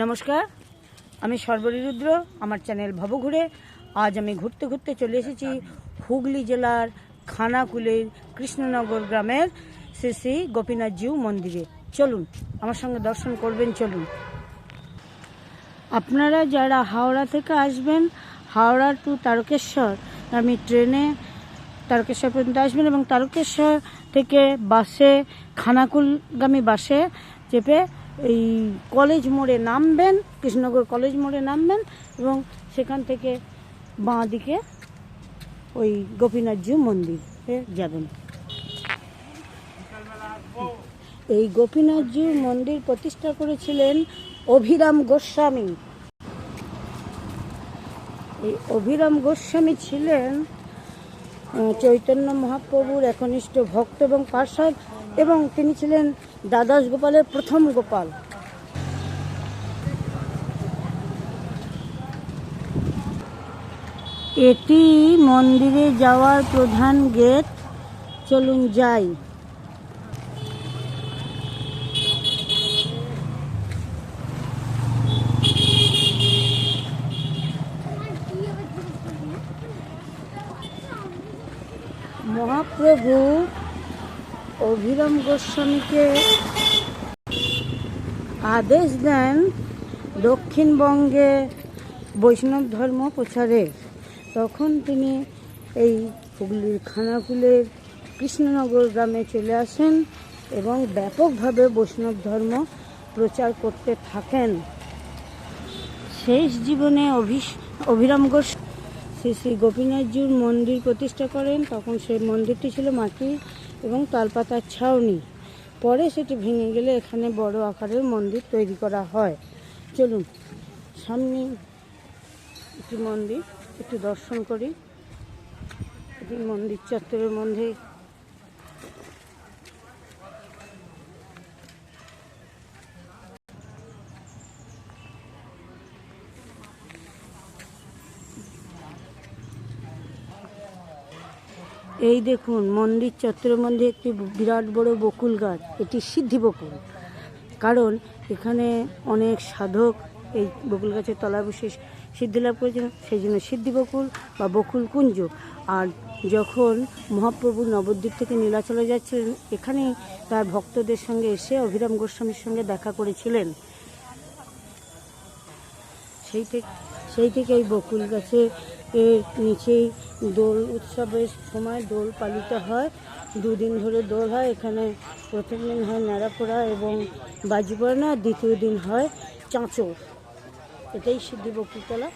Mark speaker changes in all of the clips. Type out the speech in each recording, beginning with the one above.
Speaker 1: নমস্কার, আমি সর্বরী রুদ্র। আমার চ্যানেল ভবঘুরে। আজ আমি ঘুরতে ঘুরতে চলে এসেছি হুগলি জেলার খানাকুলের কৃষ্ণনগর গ্রামের শ্রী শ্রী গোপীনাথজিউ মন্দিরে। চলুন আমার সঙ্গে দর্শন করবেন। চলুন। আপনারা যারা হাওড়া থেকে আসবেন, হাওড়া টু তারকেশ্বর আমি ট্রেনে তারকেশ্বর পর্যন্ত আসবেন এবং তারকেশ্বর থেকে বাসে খানাকুলগামী বাসে চেপে এই কলেজ মোড়ে নামবেন, কৃষ্ণনগর কলেজ মোড়ে নামবেন এবং সেখান থেকে বাঁ দিকে ওই গোপীনাথজিউ মন্দিরে যাবেন। এই গোপীনাথজিউ মন্দির প্রতিষ্ঠা করেছিলেন অভিরাম গোস্বামী। এই অভিরাম গোস্বামী ছিলেন চৈতন্য মহাপ্রভুর একনিষ্ঠ ভক্ত এবং পার্ষদ, এবং তিনি ছিলেন দ্বাদশ গোপালের প্রথম গোপাল। এটি মন্দিরে যাওয়ার প্রধান গেট। চলুন যাই। মহাপ্রভু অভিরাম গোস্বামীকে আদেশ দেন দক্ষিণবঙ্গে বৈষ্ণব ধর্ম প্রচারের। তখন তিনি এই হুগলির খানাকুলের কৃষ্ণনগর গ্রামে চলে আসেন এবং ব্যাপকভাবে বৈষ্ণব ধর্ম প্রচার করতে থাকেন। শেষ জীবনে অভিরাম গোস্বামী শ্রী শ্রী গোপীনাথজিউর মন্দির প্রতিষ্ঠা করেন। তখন সেই মন্দিরটি ছিল মাটি এবং তালপাতার ছাউনি। পরে সেটি ভেঙে গেলে এখানে বড় আকারের মন্দির তৈরি করা হয়। চলুন, সামনে একটি মন্দির, একটু দর্শন করি। এটি মন্দির চত্বরের মধ্যে এই দেখুন, মন্দির চত্বরের মধ্যে একটি বিরাট বড় বকুল গাছ। এটি সিদ্ধি বকুল, কারণ এখানে অনেক সাধক এই বকুল গাছের তলায় বসে সিদ্ধি লাভ করেছেন, সেই জন্য সিদ্ধি বকুল বা বকুল কুঞ্জ। আর যখন মহাপ্রভু নবদ্বীপ থেকে নীলাচলে যাচ্ছিলেন, এখানেই তার ভক্তদের সঙ্গে এসে অভিরাম গোস্বামীর সঙ্গে দেখা করেছিলেন। সেই থেকে এই বকুল গাছের নিচেই দোল উৎসবের সময় দোল পালিত হয়। 2 দিন ধরে দোল হয়। এখানে প্রথম দিন হয় ন্যাড়াপোড়া এবং বাজি পড়ানো, আর দ্বিতীয় দিন হয় চাঁচর। এটাই সিদ্ধি বকুলতলা।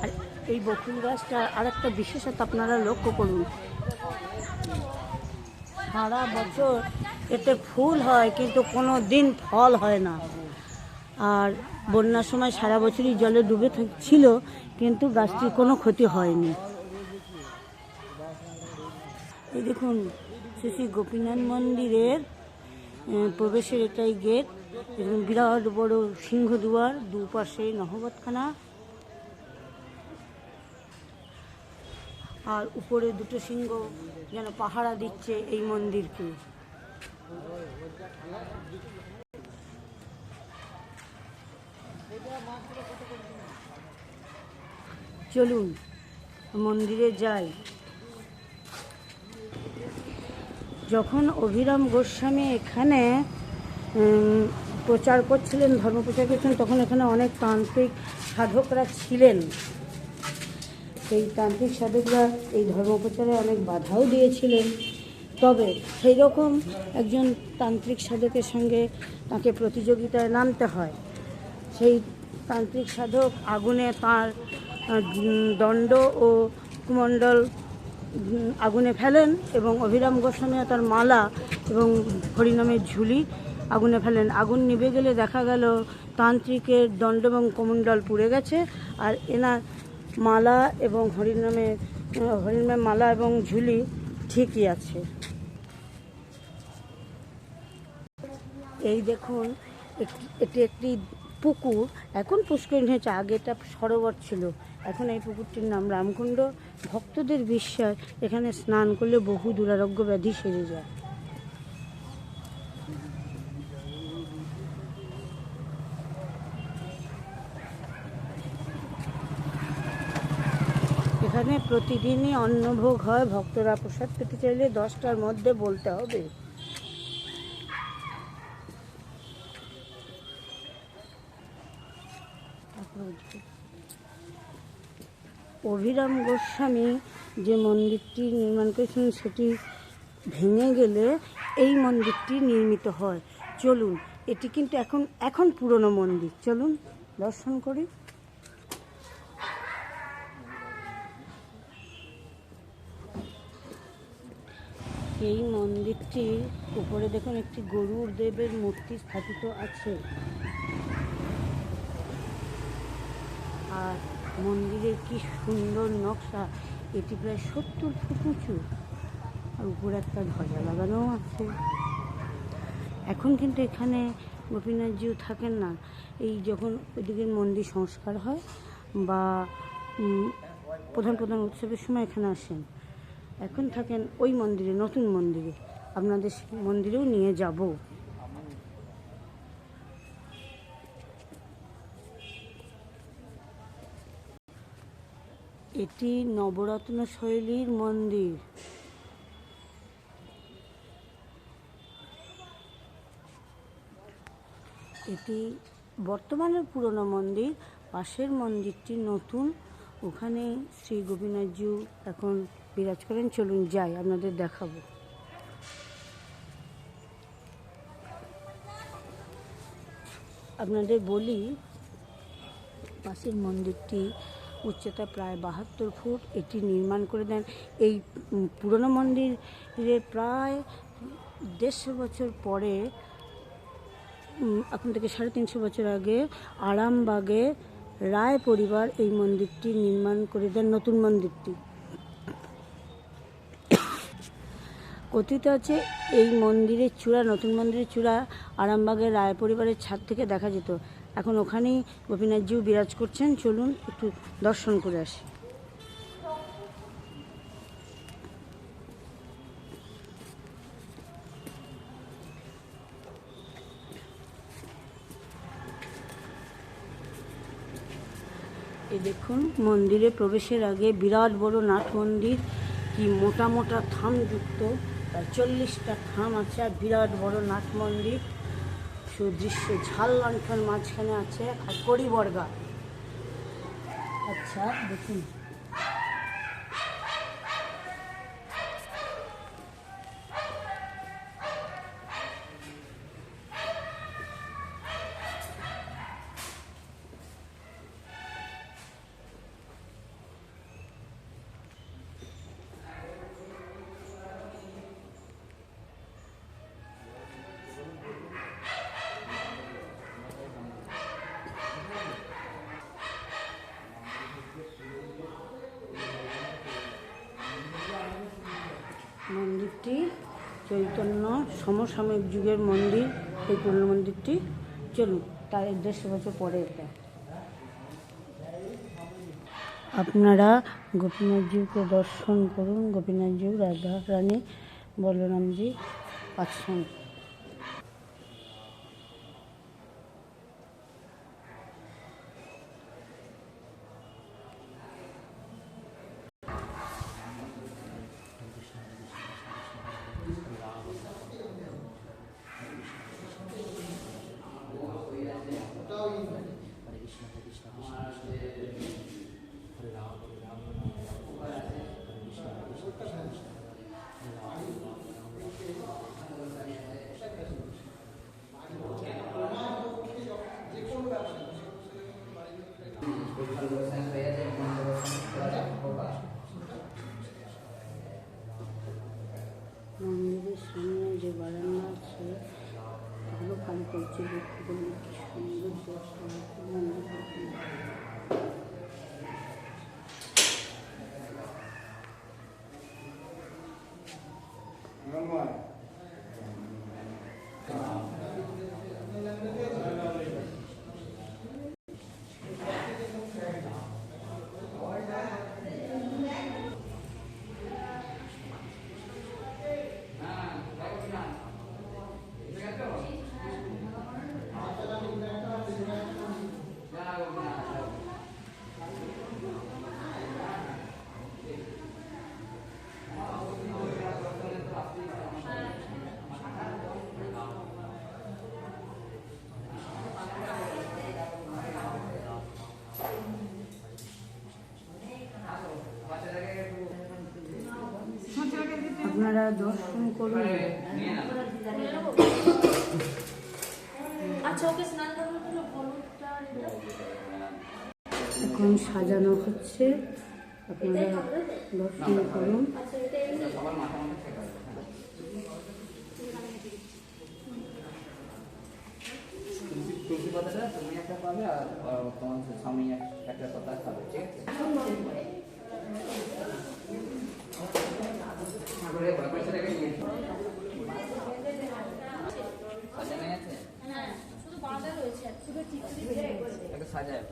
Speaker 1: আর এই বকুল গাছটা আর একটা বিশেষত্ব আপনারা লক্ষ্য করুন, সারা বছর এতে ফুল হয় কিন্তু কোনো দিন ফল হয় না। আর বন্যার সময় সারা বছরই জলে ডুবে ছিল, কিন্তু গাছটির কোনো ক্ষতি হয়নি। এই দেখুন, শ্রী শ্রী গোপীনাথ মন্দিরের প্রবেশের এটাই গেট। বিরাট বড় সিংহদুয়ার, দুপাশে নহবতখানা, আর উপরে 2টো সিংহ যেন পাহারা দিচ্ছে এই মন্দিরকে। চলুন মন্দিরে যাই। যখন অভিরাম গোস্বামী এখানে প্রচার করছিলেন, ধর্ম প্রচার করছিলেন, তখন এখানে অনেক তান্ত্রিক সাধকরা ছিলেন। সেই তান্ত্রিক সাধকরা এই ধর্ম প্রচারে অনেক বাধাও দিয়েছিলেন। তবে সেই রকম একজন তান্ত্রিক সাধকের সঙ্গে তাকে প্রতিযোগিতায় নামতে হয়। সেই তান্ত্রিক সাধক আগুনে তার দণ্ড ও কুমণ্ডল আগুনে ফেলেন এবং অভিরাম গোস্বামী তার মালা এবং হরিনামের ঝুলি আগুনে ফেলেন। আগুন নিভে গেলে দেখা গেল তান্ত্রিকের দণ্ড এবং কুমণ্ডল পুড়ে গেছে, আর এনার মালা এবং হরিনামের মালা এবং ঝুলি ঠিকই আছে। এই দেখুন, এটি একটি পুকুর। এখন পুষ্করিণী হয়েছে, আগে এটা সরোবর ছিল। এখন এই পুকুরটির নাম রামকুণ্ড। ভক্তদের বিশ্বাস এখানে স্নান করলে বহু দুরারোগ্য ব্যাধি সেরে যায়। এখানে প্রতিদিনই অন্নভোগ হয়। ভক্তরা প্রসাদ পেতে চাইলে 10টার মধ্যে বলতে হবে। অভিরাম গোস্বামী যে মন্দিরটি নির্মাণ করেছিলেন সেটি ভেঙে গেলে এই মন্দিরটি নির্মিত হয়। চলুন, এটি কিন্তু এখন পুরনো মন্দির, চলুন দর্শন করি। এই মন্দিরটির উপরে দেখুন একটি গরুর দেবের মূর্তি স্থাপিত আছে। আর মন্দিরের কি সুন্দর নকশা, এটি প্রায় 70 ফুট উঁচু, আর উপরে একটা ধ্বজা লাগানো আছে। এখন কিন্তু এখানে গোপীনাথজিউ থাকেন না। এই যখন ওইদিকে মন্দির সংস্কার হয় বা প্রধান উৎসবের সময় এখানে আসেন। এখন থাকেন ওই মন্দিরে, নতুন মন্দিরে। আপনাদের মন্দিরেও নিয়ে যাব। এটি নবরত্ন শৈলীর মন্দির। এটি বর্তমানের পুরনো মন্দির, পাশের মন্দিরটি নতুন। ওখানে শ্রী গোপীনাথজিউ এখন বিরাজ করেন। চলুন যাই, আপনাদের দেখাবো। আপনাদের বলি, পাশের মন্দিরটি উচ্চতা প্রায় 72 ফুট। এটি নির্মাণ করে দেন এই পুরনো মন্দিরের প্রায় 150 বছর পরে, এখন থেকে 350 বছর আগে আরামবাগে রায় পরিবার এই মন্দিরটি নির্মাণ করে দেন, নতুন মন্দিরটি। কথিত আছে এই মন্দিরের চূড়া, নতুন মন্দিরের চূড়া আরামবাগের রায় পরিবারের ছাদ থেকে দেখা যেত। এখন ওখানেই গোপীনাথজিউ বিরাজ করছেন। চলুন একটু দর্শন করে আসি। এই দেখুন, মন্দিরে প্রবেশের আগে বিরাট বড় নাট মন্দির, কি মোটা মোটা থামযুক্ত, প্রায় 40টা থাম আছে। আর বিরাট বড় নাট মন্দির, সুদৃশ্য ঝাল লণ্ঠন মাঝখানে আছে, আর কড়ি বর্গা। আচ্ছা দেখুন, মন্দিরটি চৈতন্য সমসাময়িক যুগের মন্দির। এই পুরনো মন্দিরটি, চলুন তার 150 বছর পরে এটা। আপনারা গোপীনাথজিউকে দর্শন করুন। গোপীনাথজিউ, রাধা রানী, বলরামজি আছেন। মন্দিরের সামনে যে বারান্দা আছে এগুলো কাজ করছে, সুন্দর দর্শন। দর্শন করুন। এখন সাজানো হচ্ছে, আপনারা দর্শন করুন।
Speaker 2: তুলসী পাতাটা তুমি একটা পাবে আর তোমার স্বামী একটা পাতা খাবে, ঠিক আছে? সাজানো আছে?
Speaker 3: শুধু বাঁধা রয়েছে, শুধু চিত্রি
Speaker 2: একটা সাজায়।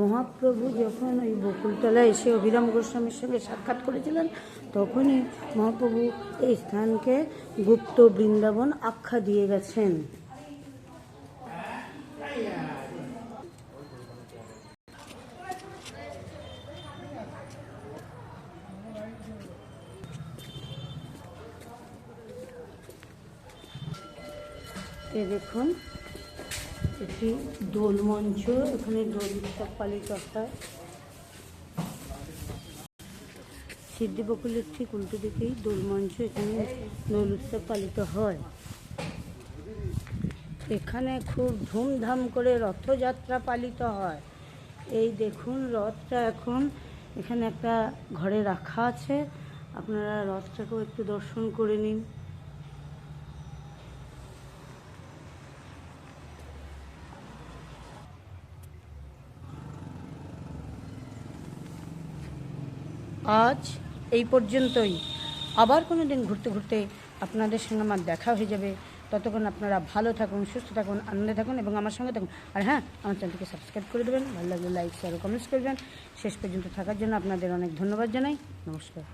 Speaker 1: মহাপ্রভু যখন ওই বকুলতলায় এসে অভিরাম গোস্বামীর সঙ্গে সাক্ষাৎ করেছিলেন, তখনই মহাপ্রভু এই স্থানকে গুপ্ত বৃন্দাবন আখ্যা দিয়ে গেছেন। এ দেখুন, এটি দোল মঞ্চ, এখানে দোল উৎসব পালিত হয়। সিদ্ধি বকুলের ঠিক উল্টো দিকেই দোল মঞ্চ, এখানে দোল উৎসব পালিত হয়। এখানে খুব ধুমধাম করে রথযাত্রা পালিত হয়। এই দেখুন, রথটা এখন এখানে একটা ঘরে রাখা আছে, আপনারা রথটাকেও একটু দর্শন করে নিন। আজ এই পর্যন্তই। আবার কোনো দিন ঘুরতে ঘুরতে আপনাদের সঙ্গে আমার দেখা হয়ে যাবে। ততক্ষণ আপনারা ভালো থাকুন, সুস্থ থাকুন, আনন্দে থাকুন এবং আমার সঙ্গে থাকুন। আর হ্যাঁ, আমার চ্যানেলটিকে সাবস্ক্রাইব করে দেবেন, ভালো লাগলে লাইক শেয়ার ও কমেন্টস করবেন। শেষ পর্যন্ত থাকার জন্য আপনাদের অনেক ধন্যবাদ জানাই। নমস্কার।